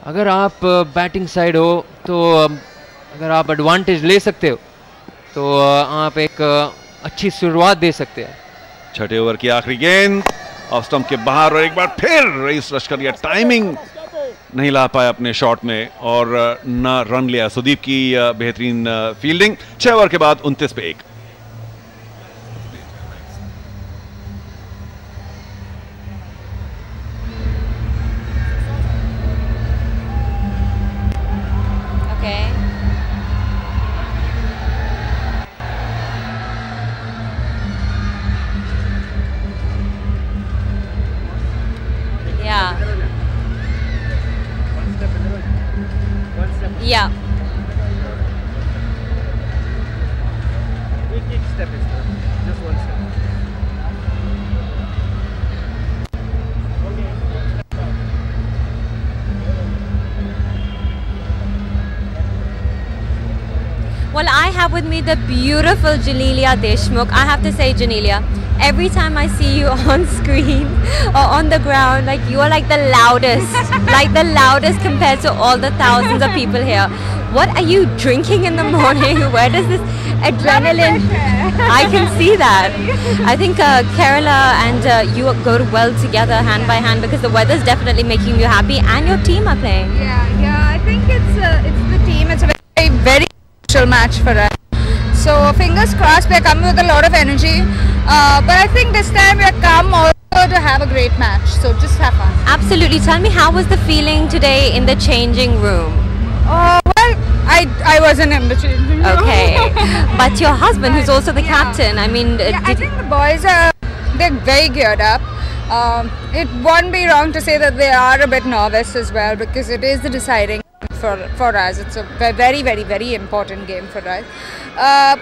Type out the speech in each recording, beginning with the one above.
अगर आप batting side हो तो अगर आप एडवांटेज ले सकते हो तो आप एक अच्छी शुरुआत दे सकते हैं। छठे ओवर की आखिरी गेंद ऑफ स्टंप के बाहर और एक बार फिर रईस रश कर लिया, टाइमिंग नहीं ला पाया अपने शॉट में और ना रन लिया। सुदीप की बेहतरीन फील्डिंग। 6 ओवर के बाद 29 पे 1। Yeah. Each step is just one step. Well, I have with me the beautiful Janelia Deshmukh. I have to say, Janelia, every time I see you on screen or on the ground, like you are like the loudest compared to all the thousands of people here. What are you drinking in the morning? Where does this adrenaline? I can see that. I think Kerala and you go well together, hand by hand, because the weather's definitely making you happy, and your team are playing. Yeah. I think it's the team. It's a very crucial match for us. So fingers crossed, we're coming with a lot of energy. But I think this time we're come also to have a great match. So just have fun. Absolutely. Tell me, how was the feeling today in the changing room? Well, I wasn't in the changing room. Okay. But your husband, who's also the captain, I mean... I think the boys they're very geared up. It won't be wrong to say that they are a bit nervous as well, because it is the deciding for us. It's a very, very, very important game for us.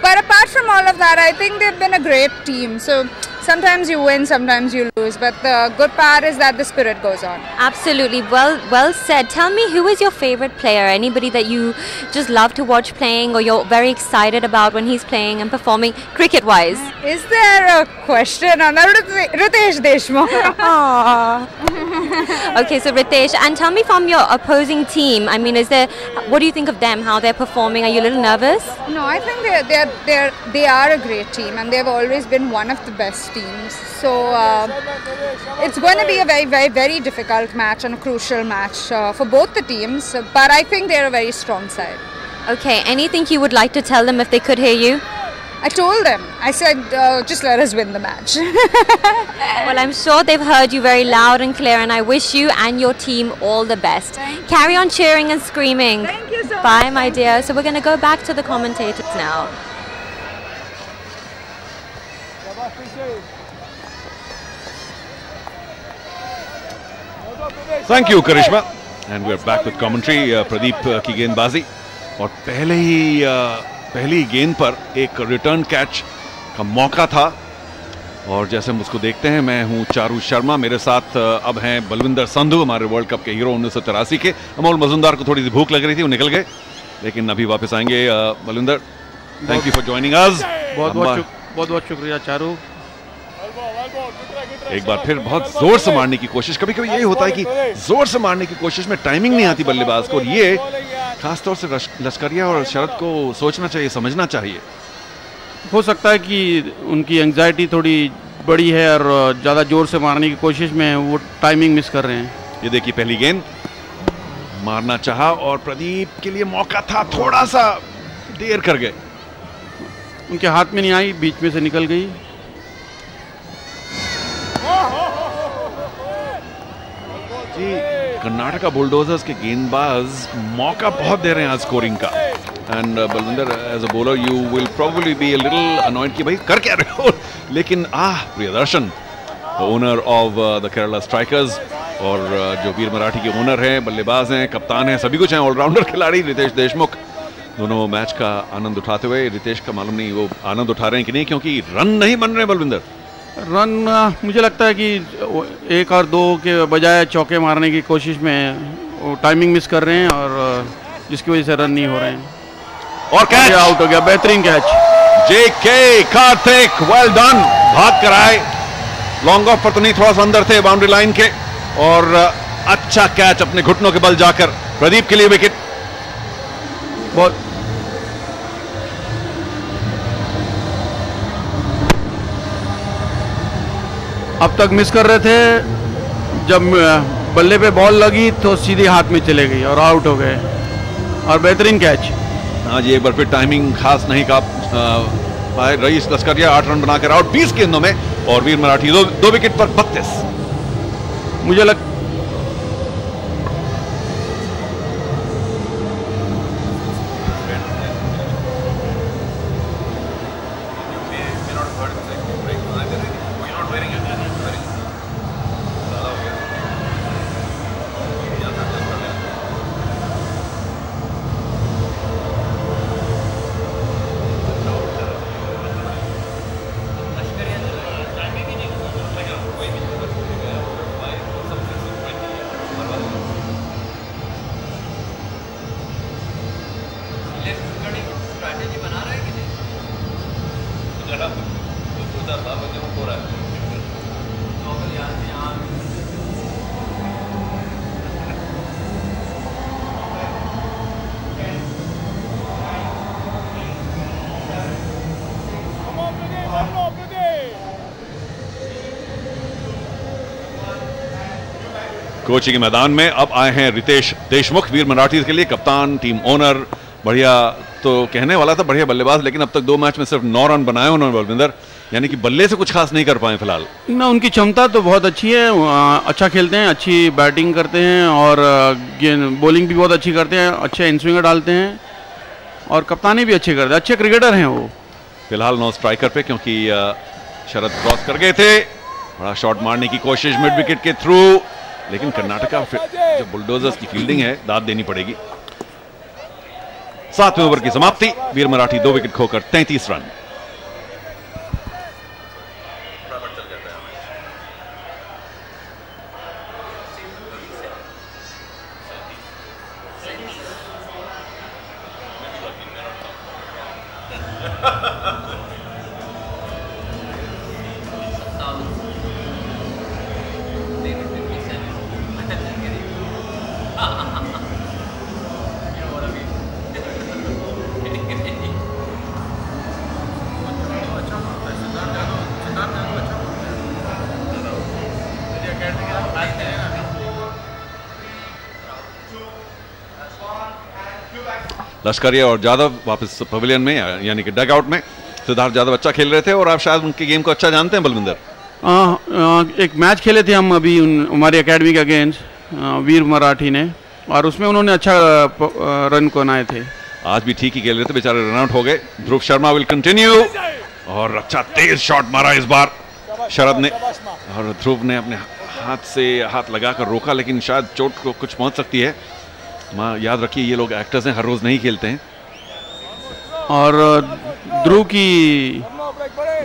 But apart from all of that, I think they've been a great team. So sometimes you win, sometimes you lose. But the good part is that the spirit goes on. Absolutely. Well said. Tell me, who is your favorite player? Anybody that you just love to watch playing, or you're very excited about when he's playing and performing cricket-wise? Is there a question on Ritesh Deshmukh? Okay, so Ritesh, and tell me from your opposing team, I mean, what do you think of them, how they're performing? Are you a little nervous? No, I think they are a great team, and they've always been one of the best teams. So it's going to be a very, very, very difficult match and a crucial match for both the teams. But I think they're a very strong side. Okay, anything you would like to tell them if they could hear you? I told them. I said, just let us win the match. Well, I'm sure they've heard you very loud and clear, and I wish you and your team all the best. Carry on cheering and screaming. Thank you so much. Bye, my dear. So we're going to go back to the commentators now. Thank you, Karishma. And we're back with commentary. Pradeep की गेंदबाजी और पहली गेंद पर एक return catch का मौका था। और जैसे हम उसको देखते हैं, मैं हूं चारू शर्मा, मेरे साथ अब हैं बलविंदर संधू, हमारे वर्ल्ड कप के हीरो 1983 के। अमोल मजुमदार को थोड़ी सी भूख लग रही थी, वो निकल गए, लेकिन अभी वापस आएंगे। Balwinder, thank you for joining us. बहुत शुक्रिया चारू। एक बार फिर बहुत जोर से मारने की कोशिश, कभी कभी यही होता है कि जोर से मारने की कोशिश में टाइमिंग नहीं आती बल्लेबाज को, और ये खासतौर से लश्करिया और शरद को सोचना चाहिए, समझना चाहिए। हो सकता है कि उनकी एंग्जाइटी थोड़ी बड़ी है और ज़्यादा जोर से मारने की कोशिश में वो टाइमिंग मिस कर रहे हैं। ये देखिए, पहली गेंद मारना चाहा और प्रदीप के लिए मौका था, थोड़ा सा देर कर गए, उनके हाथ में नहीं आई, बीच में से निकल गई। जी, कर्नाटका बुलडोजर्स के गेंदबाज मौका बहुत दे रहे हैं आज स्कोरिंग का। And Balwinder, as a bowler you will probably be a little annoyed कि भाई कर क्या रहे हो, लेकिन Priyadarshan, owner of the Kerala strikers, और जो वीर मराठी के ओनर हैं, बल्लेबाज हैं, कप्तान हैं, सभी कुछ हैं, ऑलराउंडर खिलाड़ी रितेश देशमुख, दोनों मैच का आनंद उठाते हुए। रितेश का मालूम नहीं वो आनंद उठा रहे हैं कि नहीं, क्योंकि रन नहीं बन रहे। बलविंदर, रन मुझे लगता है कि 1 और 2 के बजाय चौके मारने की कोशिश में वो टाइमिंग मिस कर रहे हैं, और जिसकी वजह से रन नहीं हो रहे हैं। और कैच आउट हो गया, बेहतरीन कैच। जेके कार्तिक, वेल डन, भाग कर आए, लॉन्ग ऑफ पर तो नहीं, थोड़ा सा अंदर थे बाउंड्री लाइन के, और अच्छा कैच अपने घुटनों के बल जाकर, प्रदीप के लिए विकेट। बहुत अब तक मिस कर रहे थे, जब बल्ले पे बॉल लगी तो सीधे हाथ में चले गई और आउट हो गए, और बेहतरीन कैच। हाँ जी, एक बार फिर टाइमिंग खास नहीं का पाए रईस लश्करिया 8 रन बनाकर आउट 20 गेंदों में, और वीर मराठी दो विकेट पर 32। मुझे लग कोची के मैदान में अब आए हैं रितेश देशमुख, वीर मराठी के लिए कप्तान, टीम ओनर। बढ़िया तो कहने वाला था, बढ़िया बल्लेबाज, लेकिन अब तक 2 मैच में सिर्फ 9 रन बनाए उन्होंने बलविंदर, यानी कि बल्ले से कुछ खास नहीं कर पाए फिलहाल। ना, उनकी क्षमता तो बहुत अच्छी है, अच्छा खेलते हैं, अच्छी बैटिंग करते हैं, और बॉलिंग भी बहुत अच्छी करते हैं, अच्छे इन स्विंगर डालते हैं, और कप्तानी भी अच्छे करते हैं, अच्छे क्रिकेटर हैं वो। फिलहाल 9 स्ट्राइकर पे, क्योंकि शरद क्रॉस कर गए थे। बड़ा शॉट मारने की कोशिश मिड विकेट के थ्रू, लेकिन कर्नाटका जो बुलडोजर्स की फील्डिंग है दाद देनी पड़ेगी। 7वें ओवर की समाप्ति, वीर मराठी 2 विकेट खोकर 33 रन। लश्करिया और यादव वापस पवेलियन में, यानी कि डग आउट में। सिद्धार्थ यादव अच्छा खेल रहे थे, और आप शायद उनके गेम को अच्छा जानते हैं बलविंदर। एक मैच खेले थे हम अभी हमारी एकेडमी के अगेंस्ट वीर मराठी ने, और उसमें उन्होंने अच्छा रन को बनाए थे। आज भी ठीक ही खेल रहे थे, बेचारे रन आउट हो गए। ध्रुव शर्मा विल कंटिन्यू, और अच्छा तेज शॉट मारा इस बार शरद ने, और ध्रुव ने अपने हाथ से हाथ लगाकर रोका, लेकिन शायद चोट को कुछ पहुंच सकती है। याद रखिए, ये लोग एक्टर्स हैं, हर रोज नहीं खेलते हैं। और ध्रुव की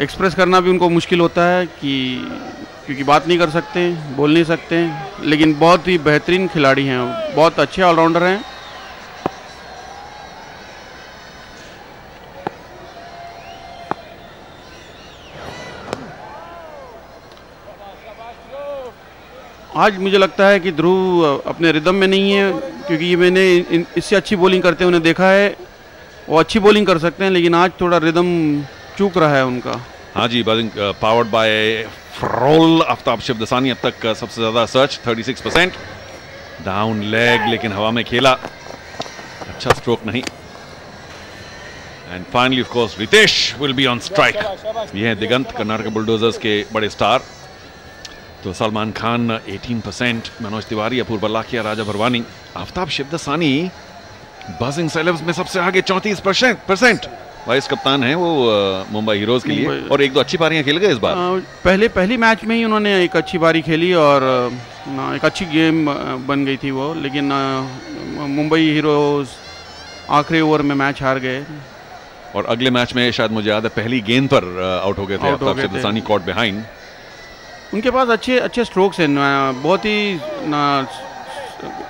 एक्सप्रेस करना भी उनको मुश्किल होता है, क्योंकि बात नहीं कर सकते, बोल नहीं सकते, लेकिन बहुत ही बेहतरीन खिलाड़ी हैं, बहुत अच्छे ऑलराउंडर हैं। आज मुझे लगता है कि ध्रुव अपने रिदम में नहीं है, क्योंकि ये मैंने इससे अच्छी बॉलिंग करते उन्हें देखा है, वो अच्छी बॉलिंग कर सकते हैं, लेकिन आज थोड़ा रिदम चूक रहा है उनका। हाँ जी, बॉलिंग पावर्ड बाय फ्रोल आफ्ताब शिवदसानी, अब तक सबसे ज्यादा सर्च 36%, डाउन लेग, लेकिन हवा में खेला, अच्छा स्ट्रोक नहीं। And finally of course Ritesh will be on strike. ये है दिगंत, कर्नाटक बुलडोजर्स के बड़े स्टार। तो सलमान खान 18%, मनोज तिवारी, अपूर्व लाखिया, राजा भरवानी, आफ्ताब शिवदसानी बजिंग सेलेब्स में सबसे आगे 34%। वाइस कप्तान है वो मुंबई हीरोज के लिए, और 1-2 अच्छी पारियां खेल गए इस बार। पहली मैच में ही उन्होंने एक अच्छी पारी खेली, और एक अच्छी गेम बन गई थी वो, लेकिन मुंबई हीरोज आखिरी ओवर में मैच हार गए, और अगले मैच में शायद मुझे याद है पहली गेंद पर आउट हो गए थे आफ्ताब शिवदसानी, कॉट बिहाइंड। उनके पास अच्छे स्ट्रोक्स हैं, बहुत ही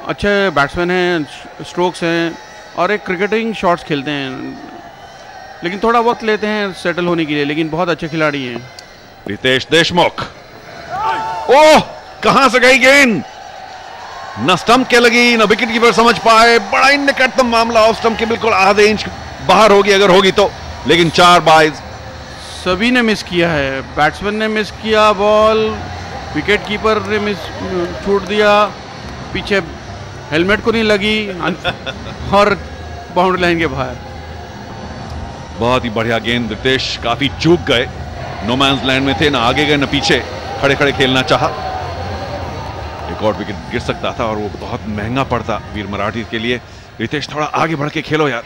अच्छे बैट्समैन हैं, स्ट्रोक्स हैं, और एक क्रिकेटिंग शॉट्स खेलते हैं, लेकिन थोड़ा वक्त लेते हैं सेटल होने के लिए, लेकिन बहुत अच्छे खिलाड़ी हैं। रितेश देशमुख, ओह कहां से गई गेंद, न स्टंप के लगी न विकेट कीपर समझ पाए, बड़ा ही निकटतम मामला ऑफ स्टंप के बिल्कुल आधे इंच बाहर होगी अगर होगी तो, लेकिन 4 बाइज। सभी ने मिस किया है, बैट्समैन ने मिस किया बॉल, विकेट कीपर ने मिस छूट दिया, पीछे हेलमेट को नहीं लगी और बाउंड्री लाइन के बाहर। बहुत ही बढ़िया गेंद रितेश, काफी चूक गए, नो मैंस लैंड में थे, ना आगे गए ना पीछे, खड़े खड़े खेलना चाहा। एक और विकेट गिर सकता था और वो बहुत महंगा पड़ता वीर मराठी के लिए। रितेश थोड़ा आगे बढ़ के खेलो यार,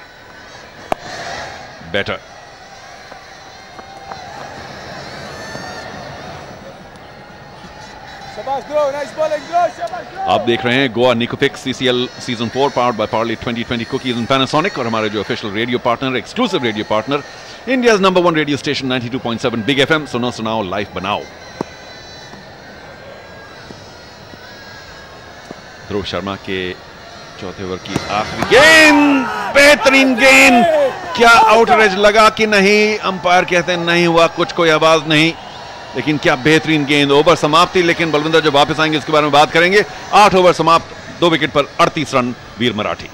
बेटर। आप देख रहे हैं गोवा निकोफिक्स CCL season 4 powered by Parle 2020 cookies and Panasonic, और हमारे जो official radio partner, exclusive radio partner, India's number 1 radio station 92.7 big FM। सुनो सुनाओ लाइफ बनाओ। ध्रुव शर्मा के चौथे ओवर की आखिरी गेंद, बेहतरीन गेंद, क्या आउटर एज लगा कि नहीं? अंपायर कहते हैं नहीं हुआ, कुछ कोई आवाज नहीं, लेकिन क्या बेहतरीन गेंद। ओवर समाप्ति, लेकिन बलविंदर जब वापस आएंगे इसके बारे में बात करेंगे। 8 ओवर समाप्त, 2 विकेट पर 38 रन वीर मराठी।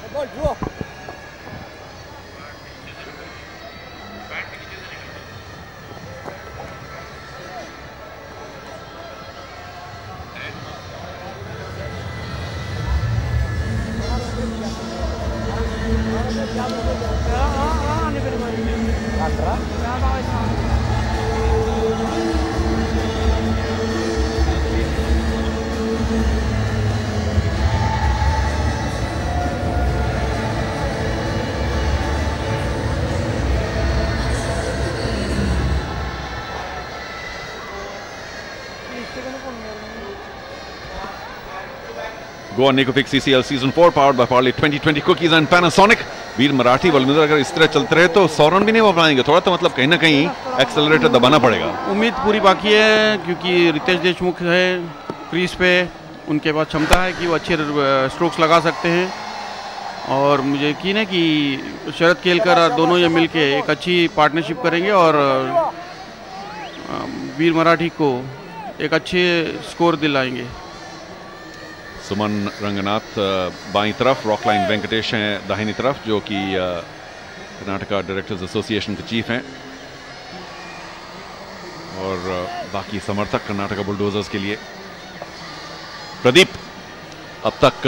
गोवा निकोफिक्स CCL season 4 powered by Parle 2020 cookies and Panasonic. Veer Marathi Balwinder अगर इस तरह चलते रहे तो 100 रन भी नहीं हो पाएंगे, थोड़ा तो मतलब कहीं ना कहीं एक्सेलरेटर दबाना पड़ेगा। उम्मीद पूरी बाकी है, क्योंकि रितेश देशमुख है क्रीज पे, उनके पास क्षमता है कि वो अच्छे स्ट्रोक्स लगा सकते हैं, और मुझे यकीन है कि शरद केलकर दोनों ये मिलके एक अच्छी पार्टनरशिप करेंगे और वीर मराठी को एक अच्छे स्कोर दिलाएंगे। सुमन रंगनाथ बाईं तरफ, रॉकलाइन वेंकटेश हैं दाहिनी तरफ, जो कि कर्नाटका डायरेक्टर्स एसोसिएशन के चीफ हैं, और बाकी समर्थक कर्नाटका बुलडोजर्स के लिए। प्रदीप, अब तक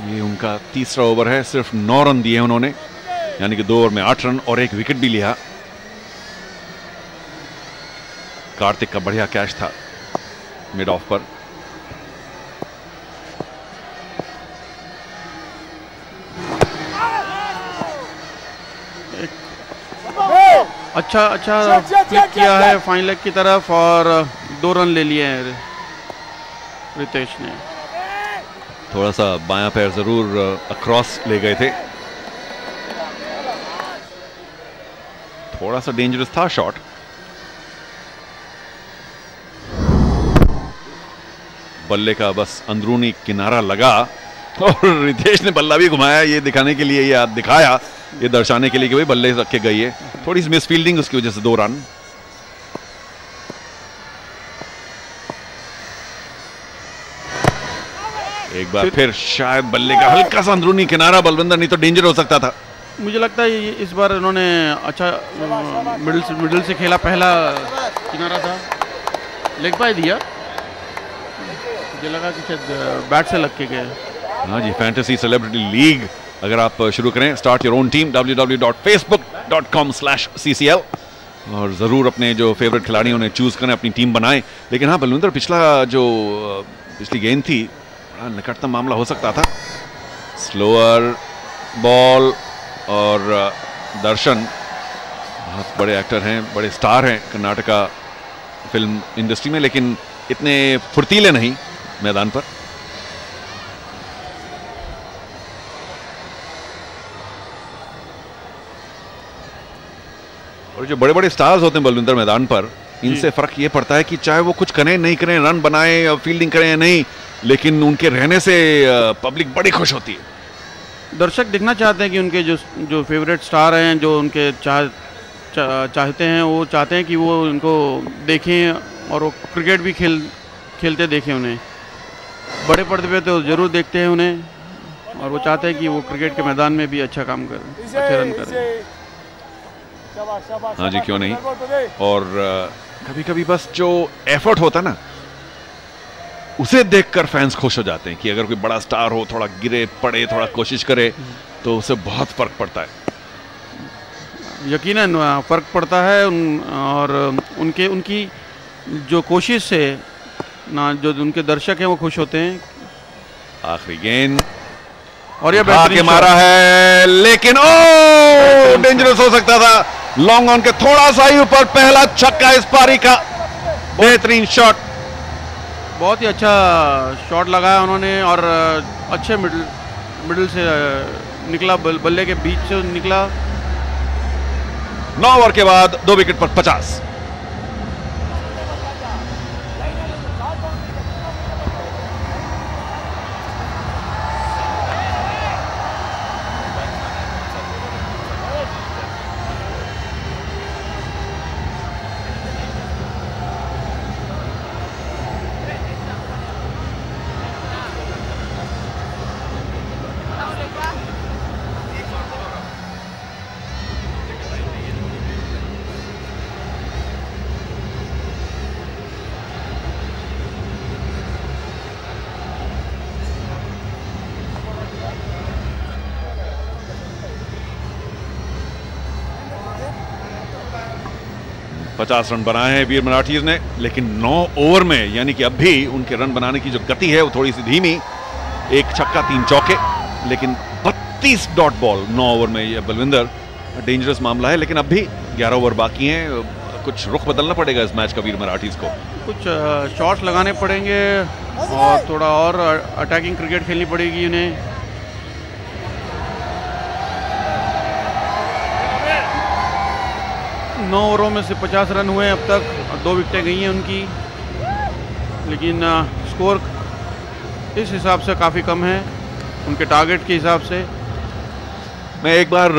ये उनका तीसरा ओवर है, सिर्फ 9 रन दिए उन्होंने, यानी कि 2 ओवर में 8 रन और 1 विकेट भी लिया। कार्तिक का बढ़िया कैच था मिड ऑफ पर। अच्छा फ्लिक किया है फाइन लेग की तरफ और 2 रन ले लिए हैं रितेश ने। थोड़ा सा बायां पैर जरूर अक्रॉस ले गए थे, थोड़ा सा डेंजरस था शॉट। बल्ले का बस अंदरूनी किनारा लगा और रितेश ने बल्ला भी घुमाया, ये दिखाने के लिए, ये दिखाया, ये दर्शाने के लिए कि भाई बल्ले रख के गई है। थोड़ी सी मिस फील्डिंग उसकी वजह से 2 रन। एक बार फिर शायद बल्ले का हल्का सा अंदरूनी किनारा बलविंदर, नहीं तो डेंजर हो सकता था। मुझे लगता है इस बार इन्होंने अच्छा मिडिल से खेला, पहला किनारा था, लेग बाय दिया, मुझे लगा कि शायद बैट से लग के गए। हाँ जी, फैंटेसी सेलिब्रिटी लीग अगर आप शुरू करें, start your own team, www.facebook.com/CCL, और ज़रूर अपने जो फेवरेट खिलाड़ियों ने चूज़ करें, अपनी टीम बनाएं। लेकिन हाँ बलविंदर, पिछली गेंद थी, निकटतम मामला हो सकता था। स्लोअर बॉल, और दर्शन बहुत बड़े एक्टर हैं, बड़े स्टार हैं कर्नाटका फिल्म इंडस्ट्री में, लेकिन इतने फुर्तीले नहीं मैदान पर। और जो बड़े बड़े स्टार्स होते हैं बलविंदर मैदान पर, इनसे फर्क ये पड़ता है कि चाहे वो कुछ करें नहीं करें, रन बनाएं, फील्डिंग करें या नहीं, लेकिन उनके रहने से पब्लिक बड़ी खुश होती है। दर्शक देखना चाहते हैं कि उनके जो फेवरेट स्टार हैं, जो उनके चाहते हैं, वो चाहते हैं कि वो उनको देखें और वो क्रिकेट भी खेलते देखें उन्हें। बड़े पर्दे पे तो ज़रूर देखते हैं उन्हें, और वो चाहते हैं कि वो क्रिकेट के मैदान में भी अच्छा काम करें, अच्छे रन करें। हाँ जी, क्यों नहीं। और कभी कभी बस जो एफर्ट होता ना, उसे देखकर फैंस खुश हो जाते हैं कि अगर कोई बड़ा स्टार हो, थोड़ा गिरे पड़े, थोड़ा कोशिश करे, तो उसे बहुत फर्क पड़ता है। यकीनन फ़र्क पड़ता है और उनकी जो कोशिश से ना, जो उनके दर्शक हैं वो खुश होते हैं। आखिरी गेंद और ये के मारा है, लेकिन ओ डेंजरस हो सकता था। लॉन्ग ऑन के थोड़ा सा ही ऊपर, पहला छक्का इस पारी का। बेहतरीन शॉट, बहुत ही अच्छा शॉट लगाया उन्होंने, और अच्छे मिडिल से निकला, बल्ले के बीच से निकला। 9 ओवर के बाद 2 विकेट पर 50। पचास रन बनाए हैं वीर मराठीज ने, लेकिन 9 ओवर में, यानी कि अब भी उनके रन बनाने की जो गति है वो थोड़ी सी धीमी। एक छक्का 3 चौके, लेकिन 32 डॉट बॉल 9 ओवर में। ये बलविंदर डेंजरस मामला है, लेकिन अब भी 11 ओवर बाकी हैं। कुछ रुख बदलना पड़ेगा इस मैच का वीर मराठीज को। कुछ शॉट्स लगाने पड़ेंगे और थोड़ा और अटैकिंग क्रिकेट खेलनी पड़ेगी उन्हें। नौ ओवरों में से 50 रन हुए अब तक, 2 विकेटें गई हैं उनकी, लेकिन स्कोर इस हिसाब से काफ़ी कम है उनके टारगेट के हिसाब से। मैं एक बार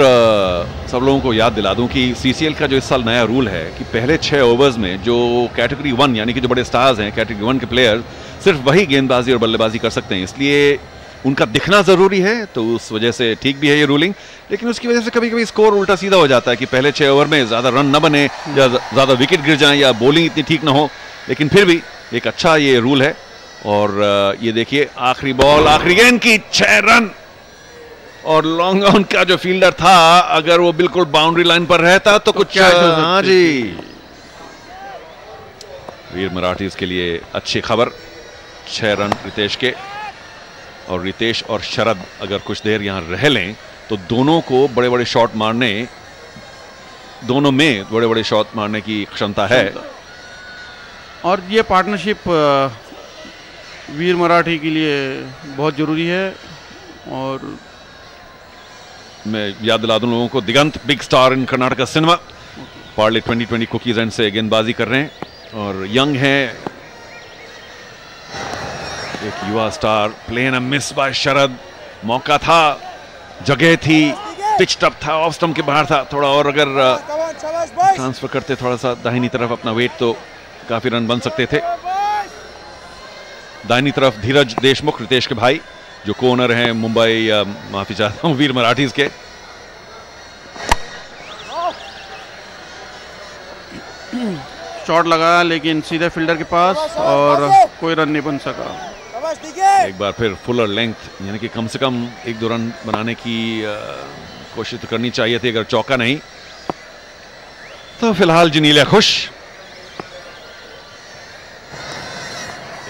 सब लोगों को याद दिला दूं कि सीसीएल का जो इस साल नया रूल है कि पहले 6 ओवर्स में जो कैटेगरी 1 यानी कि जो बड़े स्टार्स हैं, कैटेगरी 1 के प्लेयर, सिर्फ वही गेंदबाजी और बल्लेबाजी कर सकते हैं। इसलिए उनका दिखना ज़रूरी है, तो उस वजह से ठीक भी है ये रूलिंग। लेकिन उसकी वजह से कभी कभी स्कोर उल्टा सीधा हो जाता है कि पहले 6 ओवर में ज़्यादा रन न बने या ज़्यादा विकेट गिर जाएं या बॉलिंग इतनी ठीक ना हो। लेकिन फिर भी एक अच्छा ये रूल है। और ये देखिए, आखिरी बॉल, आखिरी गेंद की 6 रन। और लॉन्ग ऑन का जो फील्डर था, अगर वो बिल्कुल बाउंड्री लाइन पर रहता तो कुछ, हाँ जी, वीर मराठीज के लिए अच्छी खबर। 6 रन रितेश के, और रितेश और शरद अगर कुछ देर यहां रह लें तो दोनों को बड़े बड़े शॉट मारने, दोनों में बड़े बड़े शॉट मारने की क्षमता है। और ये पार्टनरशिप वीर मराठी के लिए बहुत ज़रूरी है। और मैं याद दिला दूं लोगों को, Diganth big star in Karnataka cinema, Parle 2020 cookies and से गेंदबाजी कर रहे हैं और यंग हैं। एक युवा स्टार, प्लेन अ मिस बाय शरद। मौका था, जगह थी, पिच टप था, ऑफ स्टंप के बाहर था। थोड़ा और अगर ट्रांसफर करते थोड़ा सा दाहिनी तरफ अपना वेट, तो काफी रन बन सकते थे। दाहिनी तरफ धीरज देशमुख, रितेश के भाई, जो को ओनर हैं मुंबई, माफी चाहता हूं, वीर मराठीज के। शॉट लगा लेकिन सीधे फील्डर के पास और कोई रन नहीं बन सका। एक बार फिर फुलर लेंथ, यानी कि कम से कम 1-2 रन बनाने की कोशिश तो करनी चाहिए थी, अगर चौका नहीं तो। फिलहाल जनीलिया खुश।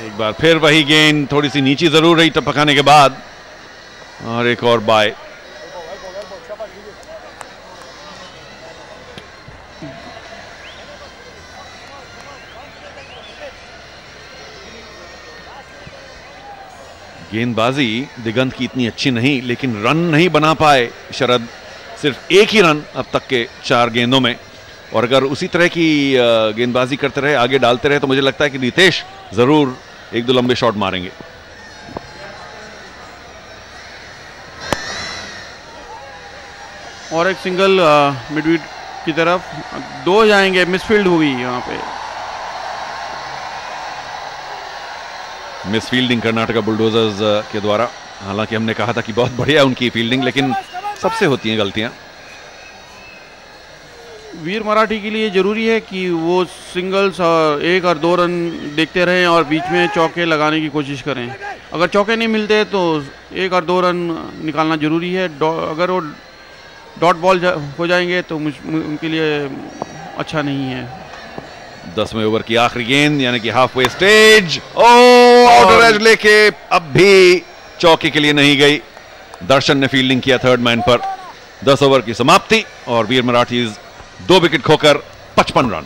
एक बार फिर वही गेंद, थोड़ी सी नीची जरूर रही टपकाने के बाद, और एक और बाय। गेंदबाजी दिगंत की इतनी अच्छी नहीं, लेकिन रन नहीं बना पाए शरद। सिर्फ एक ही रन अब तक के 4 गेंदों में, और अगर उसी तरह की गेंदबाजी करते रहे, आगे डालते रहे, तो मुझे लगता है कि रितेश जरूर 1-2 लंबे शॉट मारेंगे। और एक सिंगल मिडविड की तरफ, 2 जाएंगे, मिसफील्ड हुई यहाँ पे। मिस फील्डिंग कर्नाटका बुलडोजर्स के द्वारा। हालांकि हमने कहा था कि बहुत बढ़िया उनकी फील्डिंग, लेकिन सबसे होती हैं गलतियां। वीर मराठी के लिए ज़रूरी है कि वो सिंगल्स और 1 और 2 रन देखते रहें और बीच में चौके लगाने की कोशिश करें। अगर चौके नहीं मिलते तो 1 और 2 रन निकालना ज़रूरी है। अगर वो डॉट बॉल हो जाएंगे तो उनके लिए अच्छा नहीं है। 10वें ओवर की आखिरी गेंद यानी कि half way stage, outer as लेके अब भी चौके के लिए नहीं गई। दर्शन ने फील्डिंग किया थर्ड मैन पर। 10 ओवर की समाप्ति और वीर मराठीज 2 विकेट खोकर 55 रन।